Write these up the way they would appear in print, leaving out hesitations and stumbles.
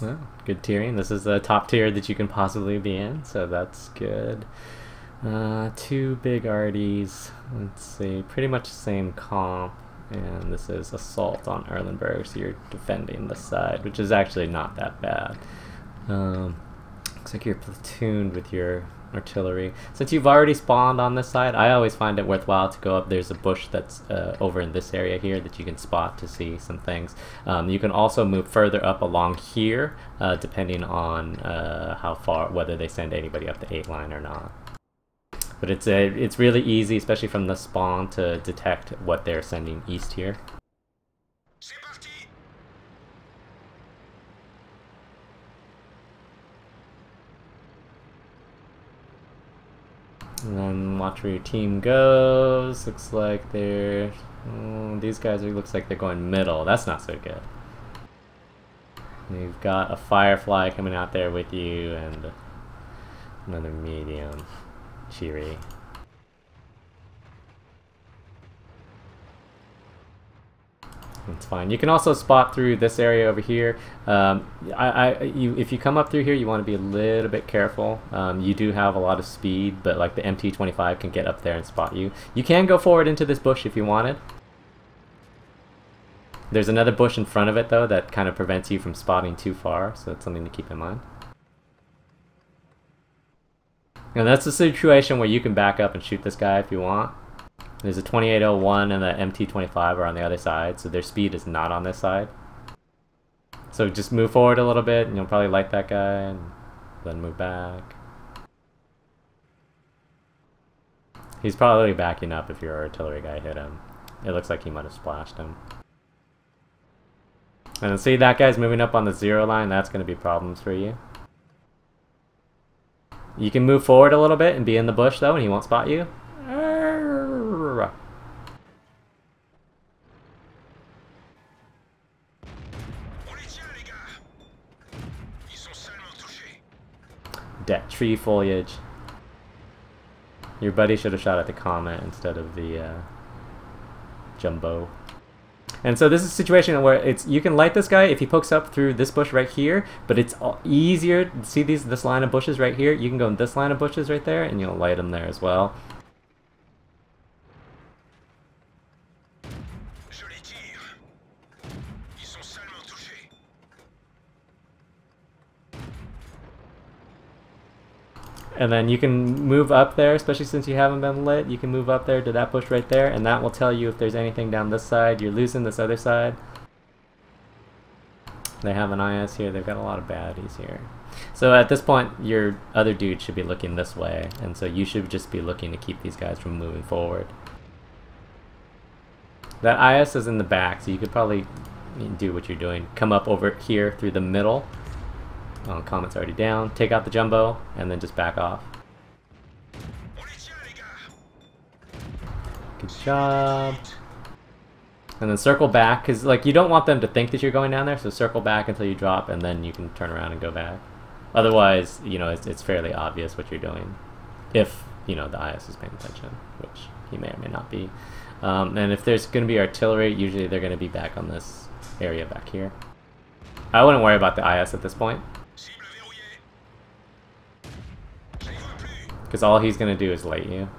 Well, good tiering. This is the top tier that you can possibly be in, so that's good. Two big arties. Let's see, pretty much the same comp. And this is assault on Erlenberg, so you're defending this side, which is actually not that bad. Looks like you're platooned with your artillery. Since you've already spawned on this side, I always find it worthwhile to go up. There's a bush that's over in this area here that you can spot to see some things. You can also move further up along here, depending on how far, whether they send anybody up the 8 line or not. But it's really easy, especially from the spawn, to detect what they're sending east here. And then watch where your team goes. Looks like they're... these guys looks like they're going middle. That's not so good. You've got a Firefly coming out there with you, and another medium. Cheery. It's fine. You can also spot through this area over here. If you come up through here, you want to be a little bit careful. You do have a lot of speed, but like the MT-25 can get up there and spot you. You can go forward into this bush if you wanted. There's another bush in front of it though that kind of prevents you from spotting too far, so that's something to keep in mind. And that's a situation where you can back up and shoot this guy if you want. There's a 2801 and the MT-25 are on the other side, so their speed is not on this side. So just move forward a little bit and you'll probably light that guy, and then move back. He's probably backing up if your artillery guy hit him. It looks like he might have splashed him. And then see, that guy's moving up on the 0 line, that's going to be problems for you. You can move forward a little bit and be in the bush though, and he won't spot you. Dead tree foliage. Your buddy should have shot at the comet instead of the jumbo. And so this is a situation where you can light this guy if he pokes up through this bush right here, but it's easier. See this line of bushes right here? You can go in this line of bushes right there, and you'll light him there as well. And then you can move up there, especially since you haven't been lit. You can move up there to that bush right there, and that will tell you if there's anything down this side. You're losing this other side. They have an IS here. They've got a lot of baddies here. So at this point, your other dude should be looking this way, and so you should just be looking to keep these guys from moving forward. That IS is in the back, so you could probably do what you're doing. Come up over here through the middle. Oh, Comet's already down. Take out the jumbo, and then just back off. Good job. And then circle back, because like you don't want them to think that you're going down there, so circle back until you drop, and then you can turn around and go back. Otherwise, you know, it's fairly obvious what you're doing. If, you know, the IS is paying attention, which he may or may not be. And if there's going to be artillery, usually they're going to be back on this area back here. I wouldn't worry about the IS at this point, because all he's going to do is light you.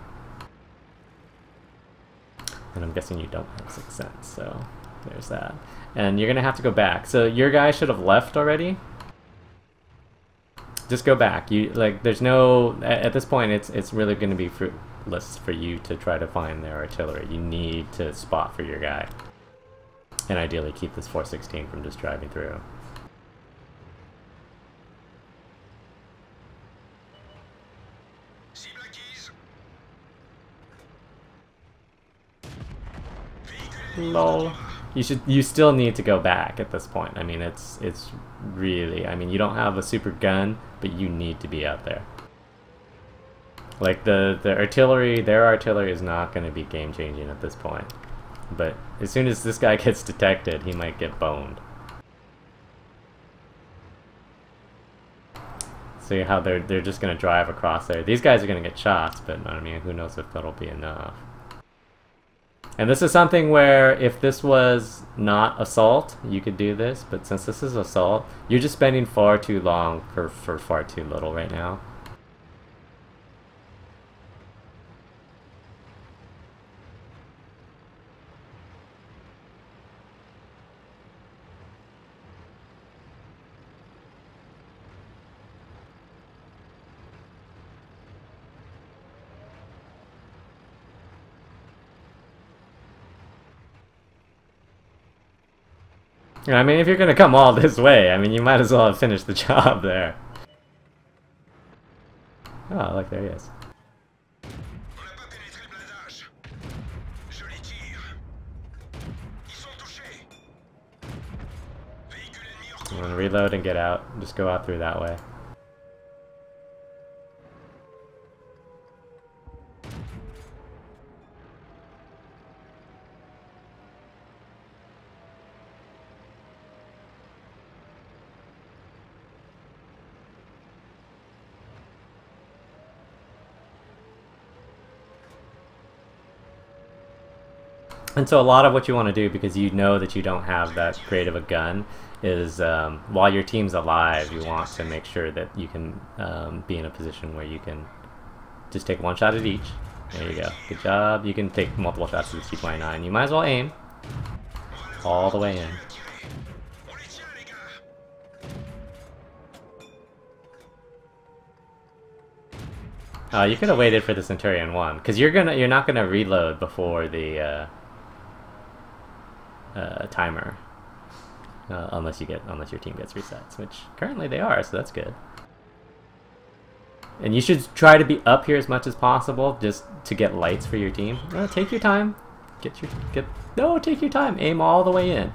And I'm guessing you don't have 6th sense, so there's that. And you're going to have to go back. So your guy should have left already. Just go back. You like, there's no... At this point, it's really going to be fruitless for you to try to find their artillery. You need to spot for your guy. And ideally keep this 416 from just driving through. Lol. You still need to go back at this point. I mean, it's really, I mean, you don't have a super gun, but you need to be out there. Like the artillery, their artillery is not going to be game changing at this point. But as soon as this guy gets detected, he might get boned. See how they're just going to drive across there. These guys are going to get shots, but I mean, who knows if that'll be enough. And this is something where if this was not assault, you could do this, but since this is assault, you're just spending far too long for far too little right now. I mean, if you're gonna come all this way, I mean, you might as well have finished the job there. Oh, look, there he is. I'm gonna reload and get out. Just go out through that way. And so a lot of what you want to do, because you know that you don't have that great of a gun, is while your team's alive, you want to make sure that you can be in a position where you can just take one shot at each. There you go. Good job. You can take multiple shots at the T29. You might as well aim all the way in. You could have waited for the Centurion 1, because you're not gonna reload before the timer, unless your team gets resets, which currently they are, so that's good. And you should try to be up here as much as possible, just to get lights for your team. Take your time. No, take your time. Aim all the way in.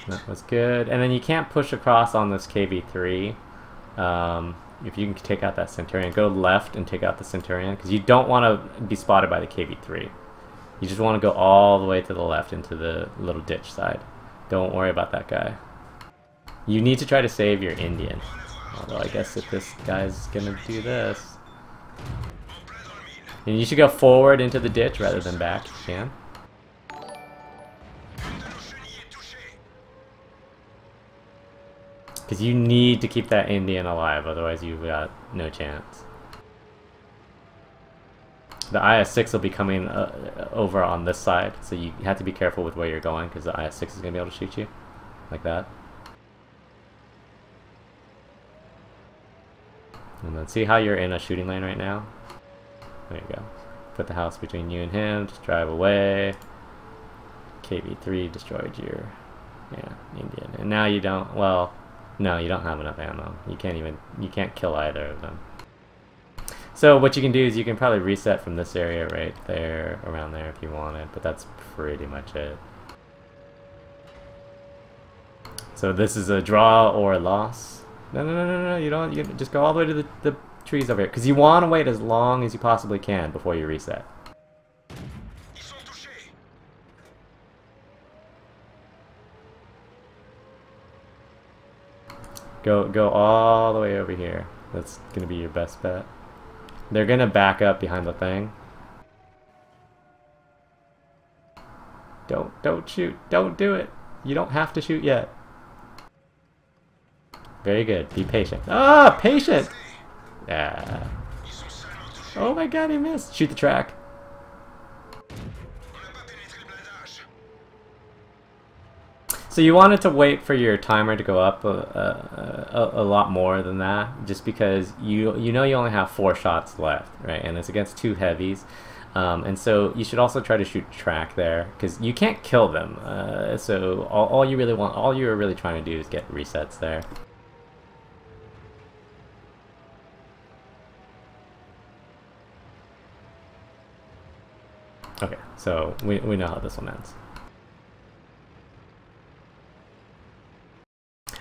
That was good. And then you can't push across on this KV3. If you can take out that Centurion, go left and take out the Centurion, because you don't want to be spotted by the KV3. You just want to go all the way to the left into the little ditch side. Don't worry about that guy. You need to try to save your Indian. Although I guess if this guy's gonna do this... And you should go forward into the ditch rather than back if you can. Because you need to keep that Indian alive, otherwise you've got no chance. The IS-6 will be coming over on this side, so you have to be careful with where you're going, because the IS-6 is going to be able to shoot you. Like that. And then see how you're in a shooting lane right now? There you go. Put the house between you and him, just drive away. KV3 destroyed your Indian. And now you don't, well... No, you don't have enough ammo. You can't kill either of them. So what you can do is you can probably reset from this area right there, around there if you wanted, but that's pretty much it. So this is a draw or a loss. No, you don't, you just go all the way to the trees over here, because you want to wait as long as you possibly can before you reset. Go all the way over here. That's gonna be your best bet. They're gonna back up behind the thing. Don't shoot. Don't do it. You don't have to shoot yet. Very good. Be patient. Ah, patient! Yeah. Oh my god, he missed. Shoot the track. So you wanted to wait for your timer to go up a lot more than that, just because you know you only have 4 shots left, right? And it's against 2 heavies, and so you should also try to shoot track there, because you can't kill them. So all you're really trying to do is get resets there. Okay, so we know how this one ends.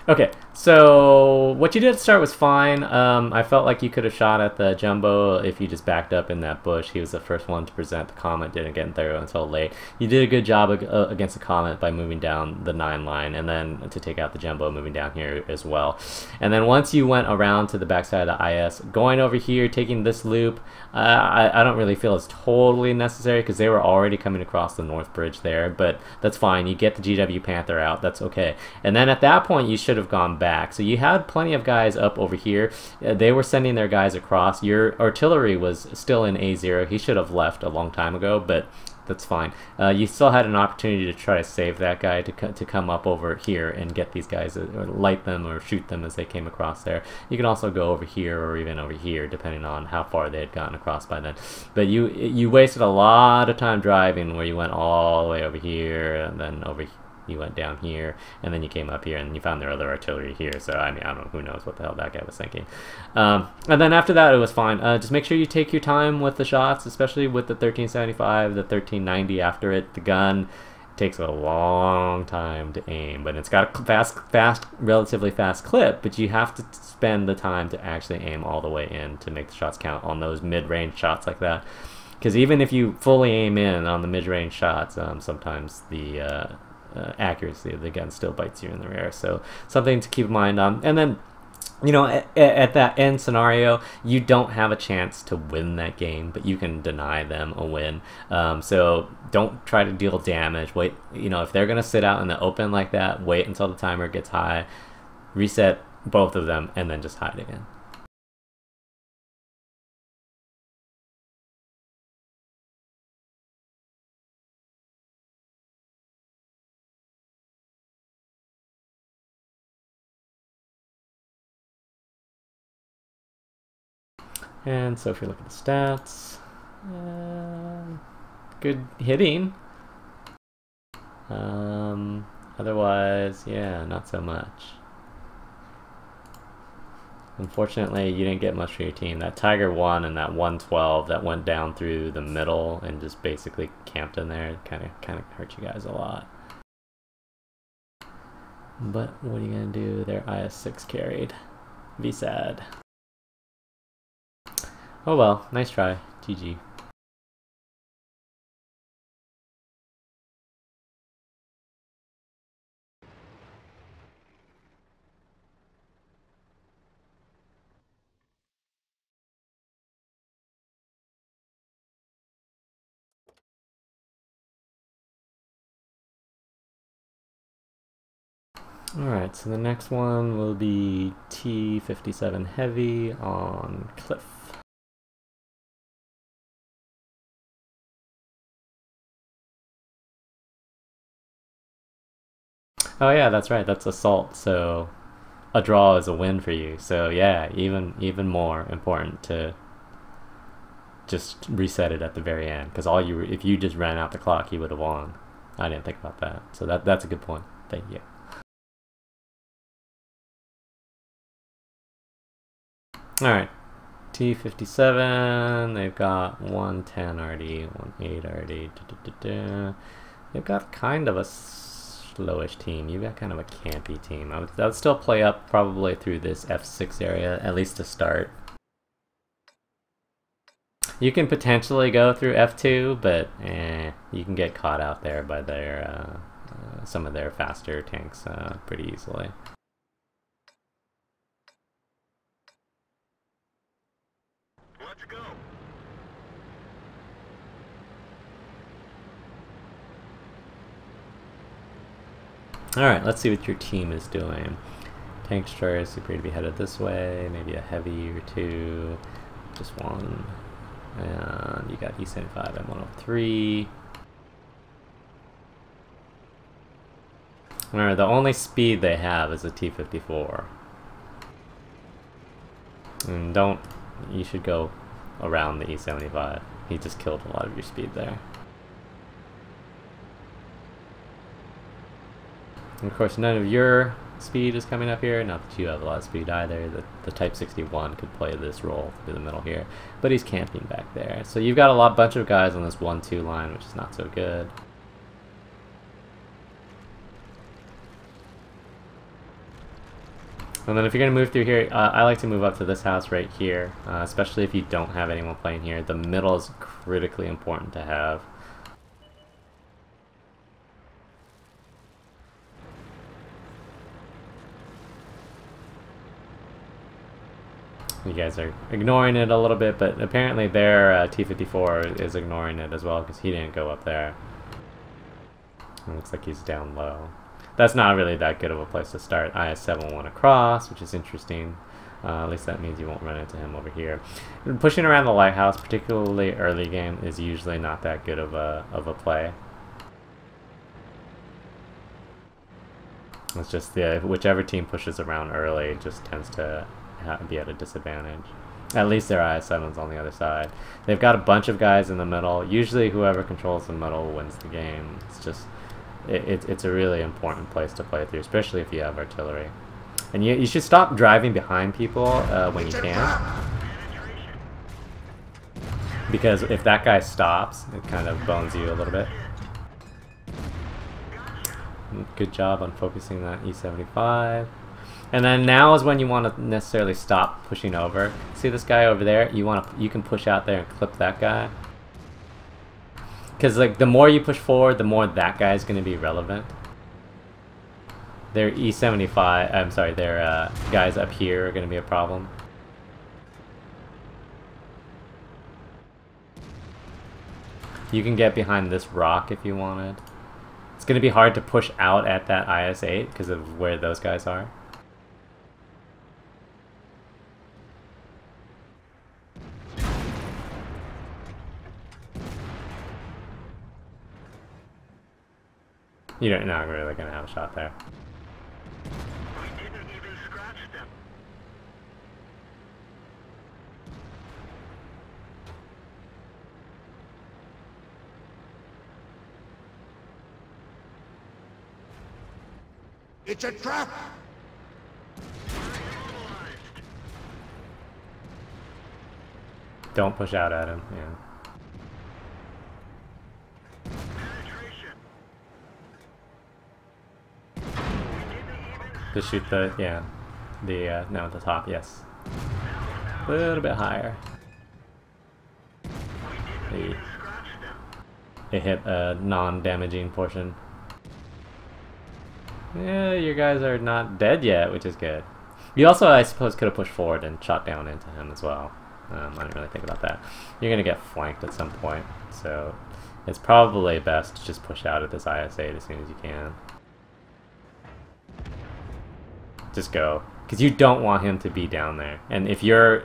Okay, so what you did at the start was fine. I felt like you could have shot at the jumbo if you just backed up in that bush. He was the first one to present. The Comet didn't get through until late. You did a good job against the Comet by moving down the 9 line, and then to take out the jumbo, moving down here as well. And then once you went around to the backside of the IS, going over here, taking this loop, I don't really feel it's totally necessary because they were already coming across the North Bridge there, but that's fine. You get the GW Panther out, that's okay. And then at that point, you should have gone back. So you had plenty of guys up over here. They were sending their guys across. Your artillery was still in A0. He should have left a long time ago, but that's fine. You still had an opportunity to try to save that guy to come up over here and get these guys, or light them or shoot them as they came across there. You can also go over here or even over here, depending on how far they had gotten across by then. But you wasted a lot of time driving, where you went all the way over here and then over here. You went down here, and then you came up here, and you found their other artillery here. So, I mean, I don't know, who knows what the hell that guy was thinking. And then after that, it was fine. Just make sure you take your time with the shots, especially with the 1375, the 1390 after it. The gun takes a long time to aim, but it's got a relatively fast clip, but you have to spend the time to actually aim all the way in to make the shots count on those mid-range shots like that. Because even if you fully aim in on the mid-range shots, sometimes the accuracy of the gun still bites you in the rear, so something to keep in mind. And then, you know, at that end scenario, you don't have a chance to win that game, but you can deny them a win. So don't try to deal damage. Wait, you know, if they're gonna sit out in the open like that, wait until the timer gets high, reset both of them, and then just hide again. And so if you look at the stats, good hitting. Otherwise, yeah, not so much. Unfortunately, you didn't get much for your team. That Tiger 1 and that 112 that went down through the middle and just basically camped in there kind of hurt you guys a lot. But what are you gonna do? Their IS-6 carried. Be sad. Oh well, nice try. GG. Alright, so the next one will be T57 Heavy on Cliff. Oh yeah, that's right, that's assault, so a draw is a win for you. So yeah, even more important to just reset it at the very end, because if you just ran out the clock, you would have won. I didn't think about that, so that's a good point. Thank you. Alright, T57, they've got 110 already, 18 already. They've got kind of a slowish team. You've got kind of a campy team. I would still play up probably through this F6 area, at least to start. You can potentially go through F2, but you can get caught out there by their some of their faster tanks pretty easily. Let's go. Alright, let's see what your team is doing. Tank destroyers appear to be headed this way, maybe a heavy or two, just one. And you got E75 and 103. Alright, the only speed they have is a T54. And you should go around the E75. He just killed a lot of your speed there. And of course, none of your speed is coming up here. Not that you have a lot of speed either. The Type 61 could play this role through the middle here, but he's camping back there. So you've got a bunch of guys on this 1-2 line, which is not so good. And then if you're going to move through here, I like to move up to this house right here, especially if you don't have anyone playing here. The middle is critically important to have. You guys are ignoring it a little bit, but apparently their T54 is ignoring it as well because he didn't go up there. It looks like he's down low. That's not really that good of a place to start. IS-7 went across, which is interesting. At least that means you won't run into him over here. And pushing around the lighthouse, particularly early game, is usually not that good of a play. It's just whichever team pushes around early just tends to be at a disadvantage. At least their IS-7's on the other side. They've got a bunch of guys in the middle. Usually whoever controls the middle wins the game. It's just it's a really important place to play through, especially if you have artillery. And you should stop driving behind people when you can. Because if that guy stops, it kind of bones you a little bit. Good job on focusing that E75. And then now is when you want to necessarily stop pushing over. See this guy over there? You can push out there and clip that guy. Because like the more you push forward, the more that guy is going to be relevant. Their E75, I'm sorry, their guys up here are going to be a problem. You can get behind this rock if you wanted. It's going to be hard to push out at that IS-8 because of where those guys are. You're not really going to have a shot there. We didn't even scratch them. It's a trap! Don't push out at him, yeah. Just shoot the, yeah, no, the top, yes. A little bit higher. It hit a non-damaging portion. Yeah, your guys are not dead yet, which is good. You also, I suppose, could have pushed forward and shot down into him as well. I didn't really think about that. You're going to get flanked at some point, so it's probably best to just push out at this IS-8 as soon as you can. Just go, because you don't want him to be down there. And if you're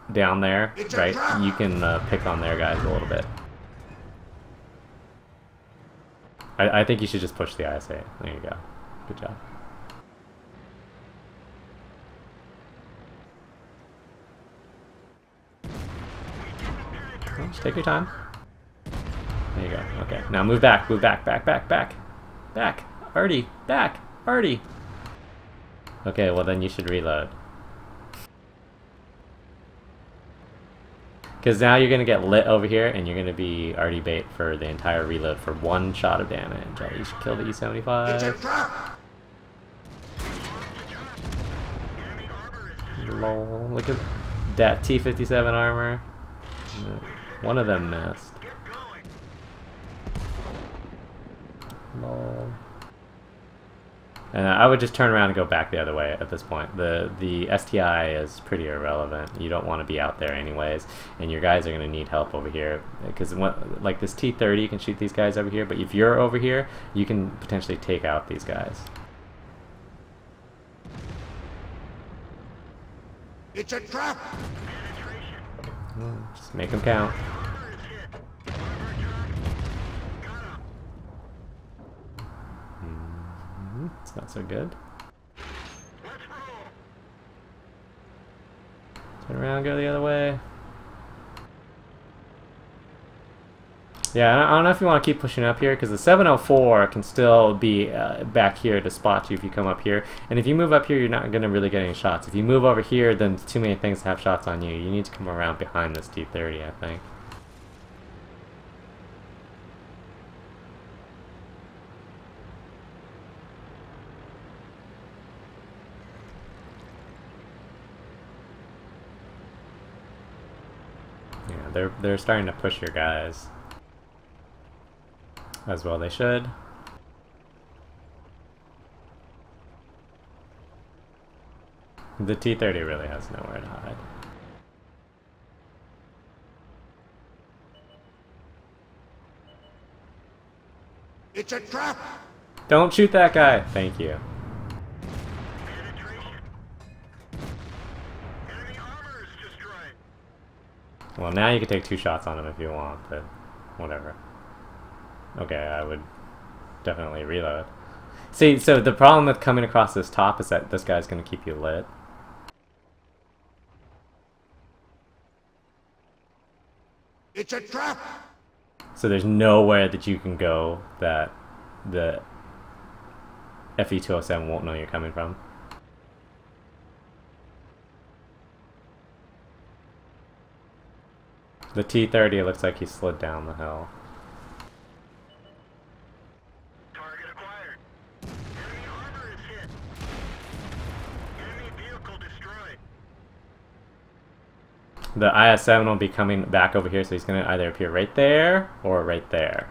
down there, right, you can pick on their guys a little bit. I think you should just push the IS-8. There you go. Good job. Well, just take your time. There you go. Okay, now move back, back, back, back. Artie, back, Artie. Okay, well then you should reload. Because now you're going to get lit over here, and you're going to be already bait for the entire reload for one shot of damage. Oh, you should kill the E75. Lol, look at that T57 armor. One of them missed. Lol. And I would just turn around and go back the other way at this point. The STI is pretty irrelevant. You don't want to be out there anyways, and your guys are going to need help over here. Because like this T30 can shoot these guys over here, but if you're over here, you can potentially take out these guys. It's a trap! Just make them count. It's not so good. Turn around, go the other way. Yeah, I don't know if you want to keep pushing up here, because the 704 can still be back here to spot you if you come up here. And if you move up here, you're not going to really get any shots. If you move over here, then too many things have shots on you. You need to come around behind this T30, I think. they're starting to push your guys. As well they should. The T-30 really has nowhere to hide. It's a trap! Don't shoot that guy! Thank you. Enemy armor is destroyed. Well, now you can take 2 shots on him if you want, but whatever. Okay, I would definitely reload. See, so the problem with coming across this top is that this guy's going to keep you lit. It's a trap! So there's nowhere that you can go that the FE-207 won't know you're coming from. The T-30 looks like he slid down the hill. Target acquired. Enemy armor is hit. Enemy vehicle destroyed. The IS-7 will be coming back over here, so he's going to either appear right there or right there.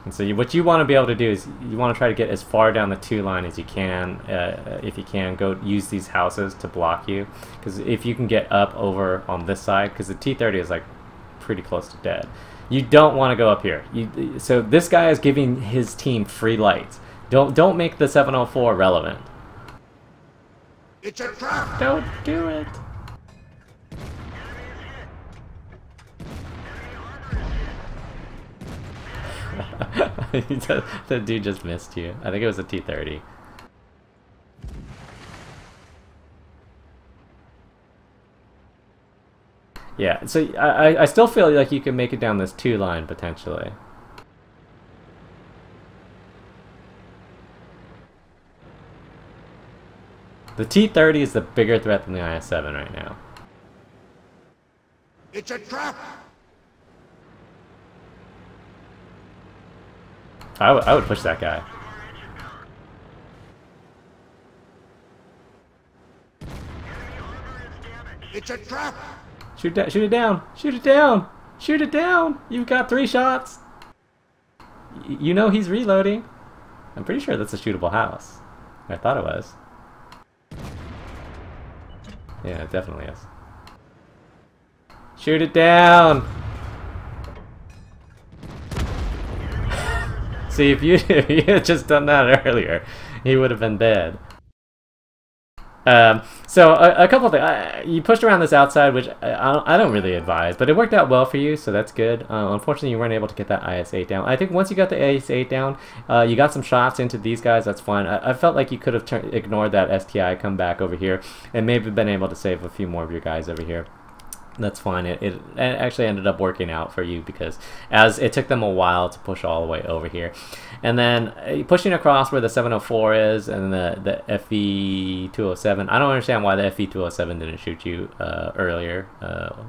And so what you want to be able to do is you want to try to get as far down the 2 line as you can. If you can, go use these houses to block you. Because if you can get up over on this side, because the T-30 is like pretty close to dead. You don't want to go up here. So this guy is giving his team free lights. Don't make the 704 relevant. It's a trap! Don't do it. The dude just missed you. I think it was a T-30. Yeah, so I still feel like you can make it down this 2 line potentially. The T-30 is the bigger threat than the IS-7 right now. It's a trap! I would push that guy. It's a trap! Shoot it down! Shoot it down! Shoot it down! You've got 3 shots! You know he's reloading. I'm pretty sure that's a shootable house. I thought it was. Yeah, it definitely is. Shoot it down! See, if you had just done that earlier, he would have been dead. So a couple of things. You pushed around this outside, which I don't really advise, but it worked out well for you, so that's good. Unfortunately, you weren't able to get that IS-8 down. I think once you got the IS-8 down, you got some shots into these guys, that's fine. I felt like you could have ignored that STI, come back over here, and maybe been able to save a few more of your guys over here. That's fine. It actually ended up working out for you because as it took them a while to push all the way over here. And then pushing across where the 704 is and the FE-207. I don't understand why the FE-207 didn't shoot you earlier,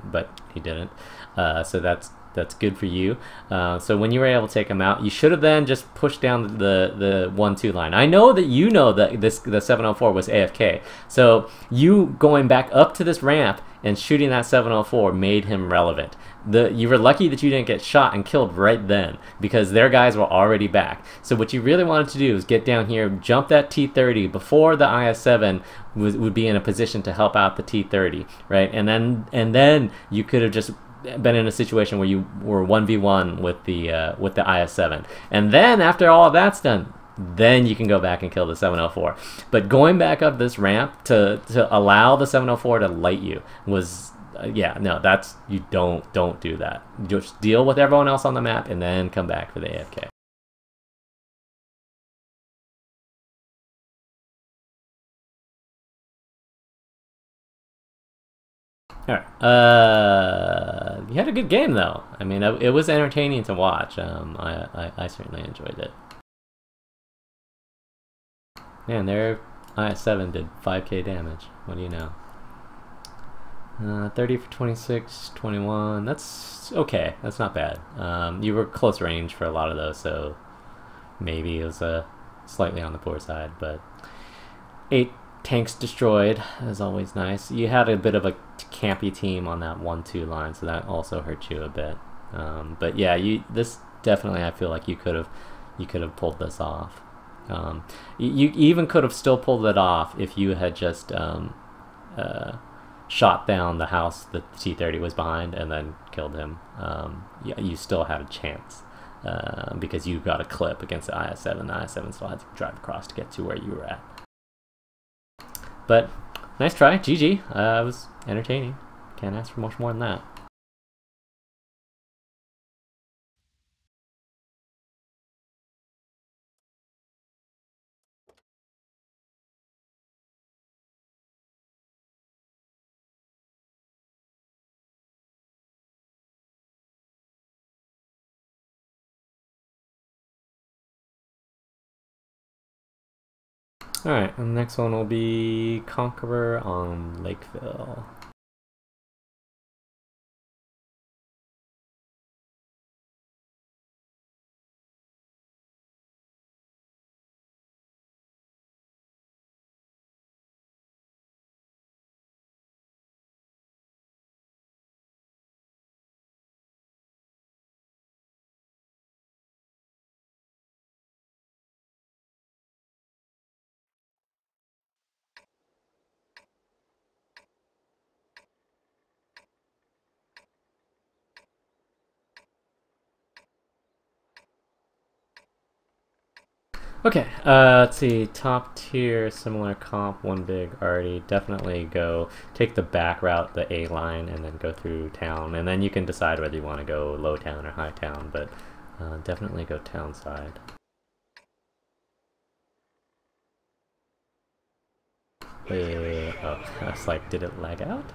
but he didn't. So that's good for you. So when you were able to take him out, you should have then just pushed down the 1-2 line. I know that you know that the 704 was AFK. So you going back up to this ramp and shooting that 704 made him relevant. You were lucky that you didn't get shot and killed right then because their guys were already back. So what you really wanted to do is get down here, jump that T-30 before the IS-7 would be in a position to help out the T-30, right? And then you could have just been in a situation where you were 1v1 with the IS-7. And then after all of that's done, then you can go back and kill the 704. But going back up this ramp to allow the 704 to light you was yeah, no, that's, you don't do that. Just deal with everyone else on the map and then come back for the AFK. Alright, you had a good game though. I mean, it was entertaining to watch. I certainly enjoyed it. Man, their IS-7 did 5k damage. What do you know? 30 for 26, 21. That's okay. That's not bad. You were close range for a lot of those, so maybe it was a slightly on the poor side, but 8 tanks destroyed is always nice. You had a bit of a campy team on that 1-2 line, so that also hurt you a bit. But yeah, this definitely, I feel like you could have pulled this off. You even could have still pulled it off if you had just shot down the house that the T-30 was behind and then killed him. Yeah, you still had a chance because you got a clip against the IS-7. The IS-7 still had to drive across to get to where you were at. But nice try, GG. It was entertaining. Can't ask for much more than that. Alright, and the next one will be Conqueror on Lakeville. Okay, let's see, top tier, similar comp, 1 big arty. Definitely go take the back route, the A line, and then go through town. And then you can decide whether you want to go low town or high town, but definitely go town side. Oh, I was like, did it lag out?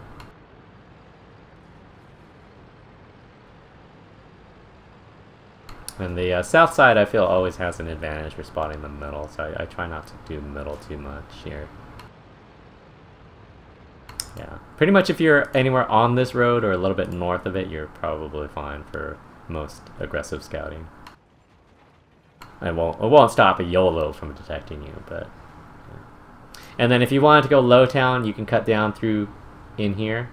And the south side, I feel, always has an advantage for spotting the middle, so I try not to do middle too much here. Yeah, pretty much if you're anywhere on this road or a little bit north of it, you're probably fine for most aggressive scouting. It won't stop a YOLO from detecting you, but... Yeah. And then if you wanted to go low town, you can cut down through in here.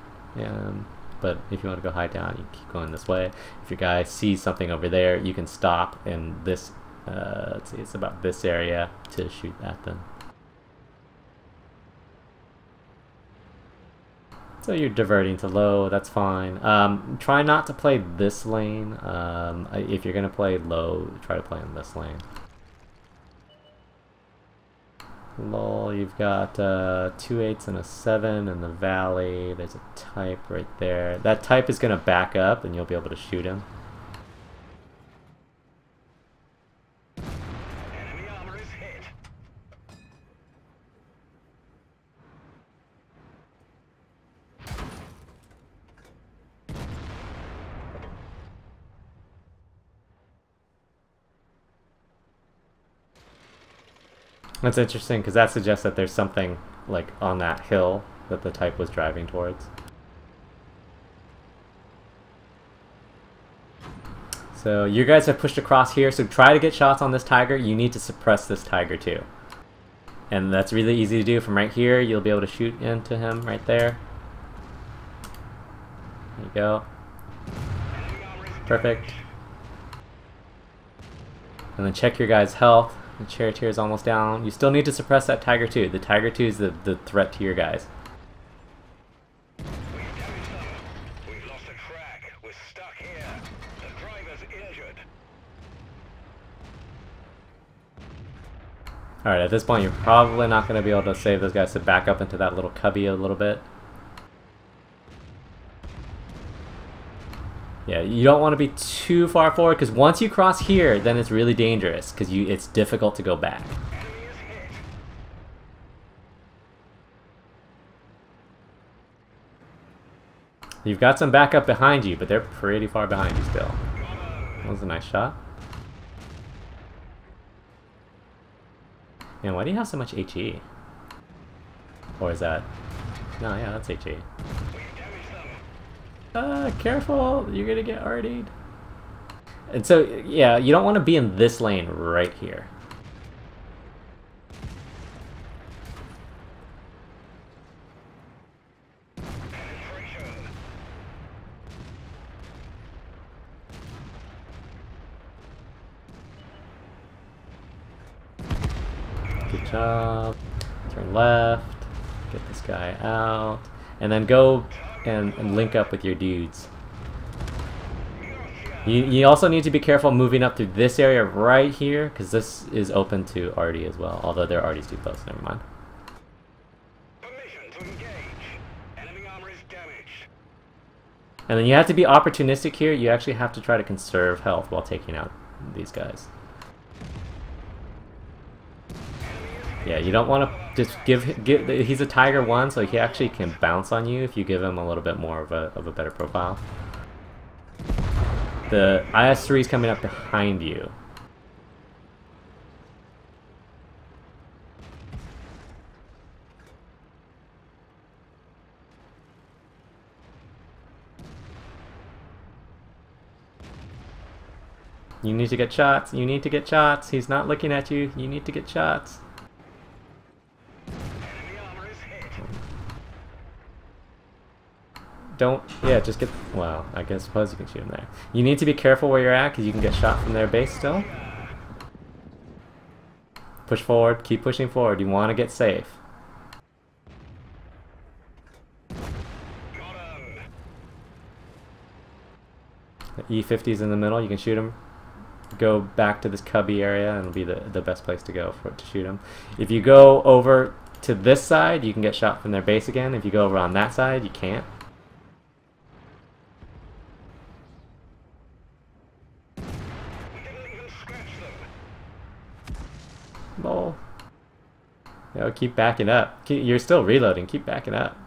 But if you want to go high down, you keep going this way. If your guy sees something over there, you can stop in this, let's see, it's about this area to shoot at them. So you're diverting to low, that's fine. Try not to play this lane. If you're going to play low, try to play in this lane. Lol, you've got 2 8s and a 7 in the valley. There's a type right there. That type is going to back up and you'll be able to shoot him. Enemy armor is hit. That's interesting because that suggests that there's something like on that hill that the type was driving towards. So you guys have pushed across here, so try to get shots on this tiger. You need to suppress this tiger too. And that's really easy to do from right here. You'll be able to shoot into him right there. There you go. Perfect. And then check your guys' health. The charioteer is almost down. You still need to suppress that tiger too. The tiger 2 is the threat to your guys. We've damaged them. We've lost a track. We're stuck here. The driver's injured. Alright, at this point you're probably not going to be able to save those guys to back up into that little cubby a little bit. Yeah, you don't want to be too far forward because once you cross here, then it's really dangerous because it's difficult to go back. Enemy is hit. You've got some backup behind you, but they're pretty far behind you still. That was a nice shot. Man, why do you have so much HE? Or is that... No, yeah, that's HE. We've damaged them. Careful! You're gonna get RD'd. And so, yeah, you don't want to be in this lane right here. Good job. Turn left. Get this guy out. And then go and link up with your dudes. You also need to be careful moving up through this area right here, because this is open to arty as well. Although their arty's too close, never mind. Permission to engage. Enemy armor is damaged. And then you have to be opportunistic here. You actually have to try to conserve health while taking out these guys. Yeah, you don't want to just give. He's a Tiger 1, so he actually can bounce on you if you give him a little bit more of a better profile. The IS-3 is coming up behind you. You need to get shots. You need to get shots. He's not looking at you. You need to get shots. Don't, yeah, just get, well, I guess suppose you can shoot him there. You need to be careful where you're at, because you can get shot from their base still. Push forward, keep pushing forward. You want to get safe. The E50's in the middle, you can shoot him. Go back to this cubby area, and it'll be the best place to go to shoot him. If you go over to this side, you can get shot from their base again. If you go over on that side, you can't. Lol. Yo, keep backing up. You're still reloading. Keep backing up.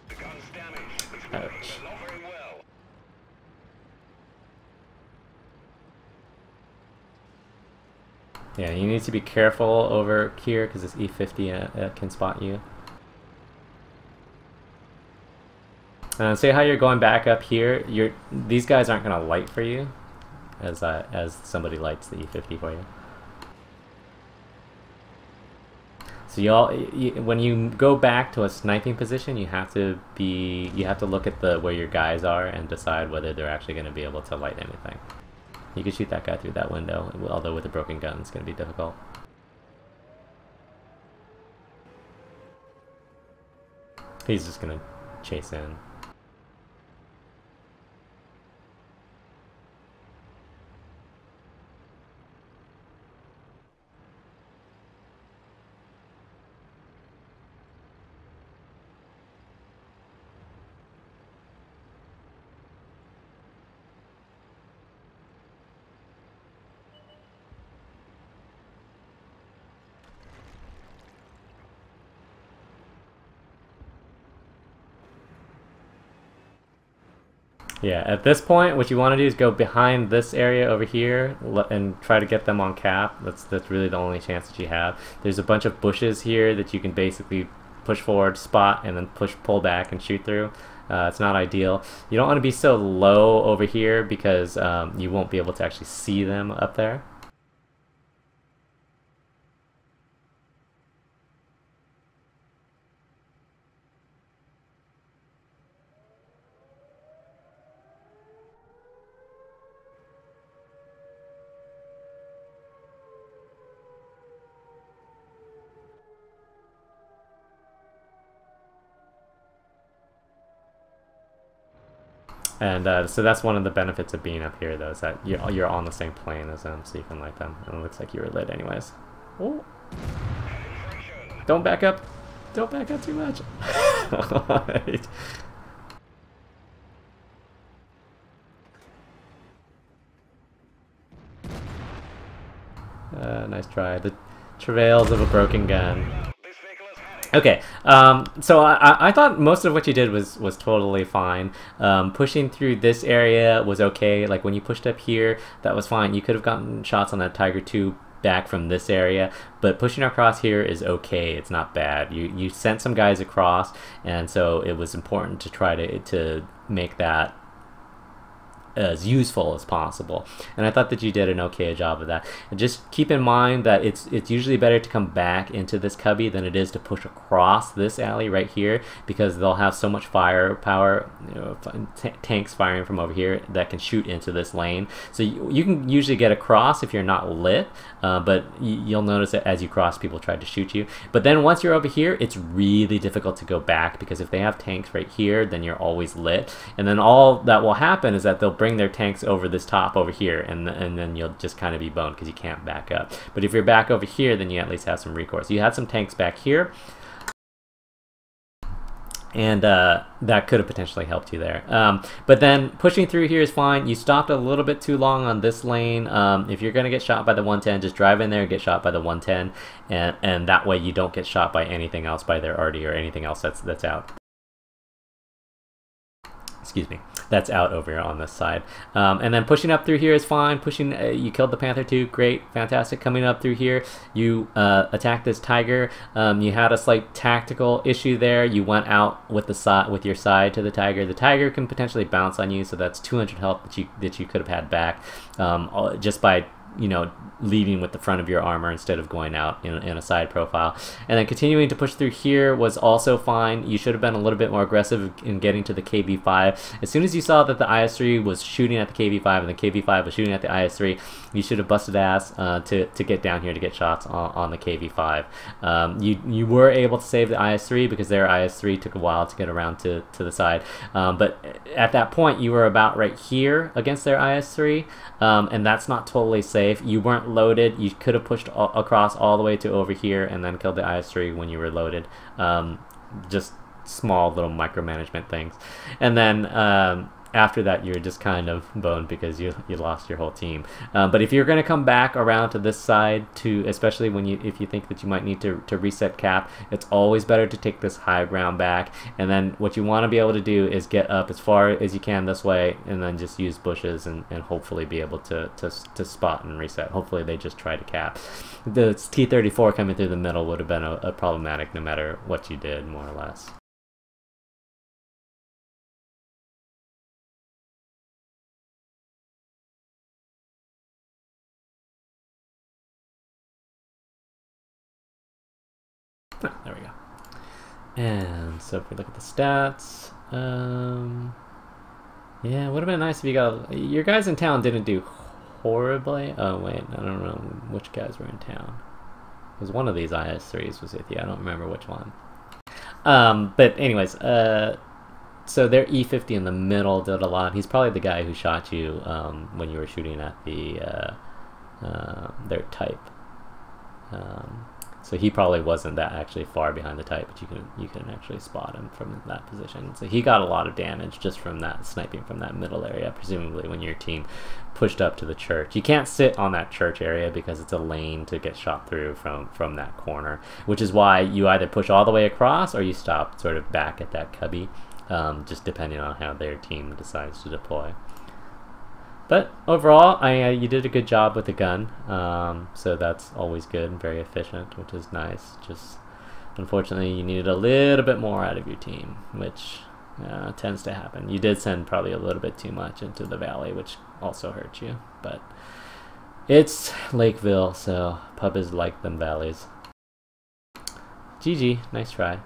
The gun's damaged. It's Ouch. working, but not very well. Yeah, you need to be careful over here because this E50 can spot you. See how you're going back up here? These guys aren't gonna light for you, as somebody lights the E50 for you. So when you go back to a sniping position, you have to look at where your guys are and decide whether they're actually going to be able to light anything. You can shoot that guy through that window, although with a broken gun, it's going to be difficult. He's just going to chase in. Yeah, at this point, what you want to do is go behind this area over here and try to get them on cap. That's really the only chance that you have. There's a bunch of bushes here that you can basically push forward, spot, and then pull back and shoot through. It's not ideal. You don't want to be so low over here because you won't be able to actually see them up there. And so that's one of the benefits of being up here, though, is that you're on the same plane as them, so you can light them. And it looks like you were lit anyways. Oh. Don't back up. Don't back up too much. Right. Nice try. The travails of a broken gun. Okay, so I thought most of what you did was totally fine. Pushing through this area was okay. Like when you pushed up here, that was fine. You could have gotten shots on that Tiger 2 back from this area, but pushing across here is okay. It's not bad. You sent some guys across, and so it was important to try to make that as useful as possible. And I thought that you did an okay job of that. And just keep in mind that it's usually better to come back into this cubby than it is to push across this alley right here, because they'll have so much firepower, tanks firing from over here that can shoot into this lane. So you can usually get across if you're not lit, but you'll notice that as you cross, people try to shoot you. But then once you're over here, it's really difficult to go back, because if they have tanks right here, then you're always lit. And then all that will happen is that they'll bring their tanks over this top over here, and then you'll just kind of be boned because you can't back up. But if you're back over here, then you at least have some recourse. You had some tanks back here, and that could have potentially helped you there. But then pushing through here is fine. You stopped a little bit too long on this lane. If you're going to get shot by the 110, just drive in there and get shot by the 110, and that way you don't get shot by anything else, by their arty or anything else that's out. Excuse me, that's out over here on this side. And then pushing up through here is fine. Pushing, you killed the Panther 2, great, fantastic. Coming up through here, you attacked this Tiger. You had a slight tactical issue there. You went out with your side to the Tiger. The Tiger can potentially bounce on you, so that's 200 health that you could have had back just by leading with the front of your armor instead of going out in a side profile. And then continuing to push through here was also fine. You should have been a little bit more aggressive in getting to the KV5. As soon as you saw that the IS-3 was shooting at the KV5 and the KV5 was shooting at the IS-3, you should have busted ass to get down here to get shots on the KV5. You were able to save the IS-3 because their IS-3 took a while to get around to the side. But at that point, you were about right here against their IS-3, and that's not totally safe. You weren't loaded. You could have pushed across all the way to over here and then killed the IS-3 when you were loaded. Just small little micromanagement things. And then after that, you're just kind of boned because you lost your whole team. But if you're going to come back around to this side, especially if you think that you might need to reset cap, it's always better to take this high ground back. And then what you want to be able to do is get up as far as you can this way, and then just use bushes and hopefully be able to spot and reset. Hopefully they just try to cap. The T-34 coming through the middle would have been a problematic no matter what you did, more or less. Oh, there we go. And so if we look at the stats, yeah, it would have been nice if you got your guys in town didn't do horribly. Oh wait, I don't know which guys were in town. Because one of these IS-3s was with you. I don't remember which one. But anyways, so their E50 in the middle did a lot. He's probably the guy who shot you when you were shooting at their type. So he probably wasn't that actually far behind the type, but you can actually spot him from that position. So he got a lot of damage just from that sniping from that middle area, presumably when your team pushed up to the church. You can't sit on that church area because it's a lane to get shot through from that corner, which is why you either push all the way across or you stop sort of back at that cubby, just depending on how their team decides to deploy. But overall, you did a good job with the gun, so that's always good and very efficient, which is nice. Just unfortunately, you needed a little bit more out of your team, which tends to happen. You did send probably a little bit too much into the valley, which also hurt you. But it's Lakeville, so pubs like them valleys. GG, nice try.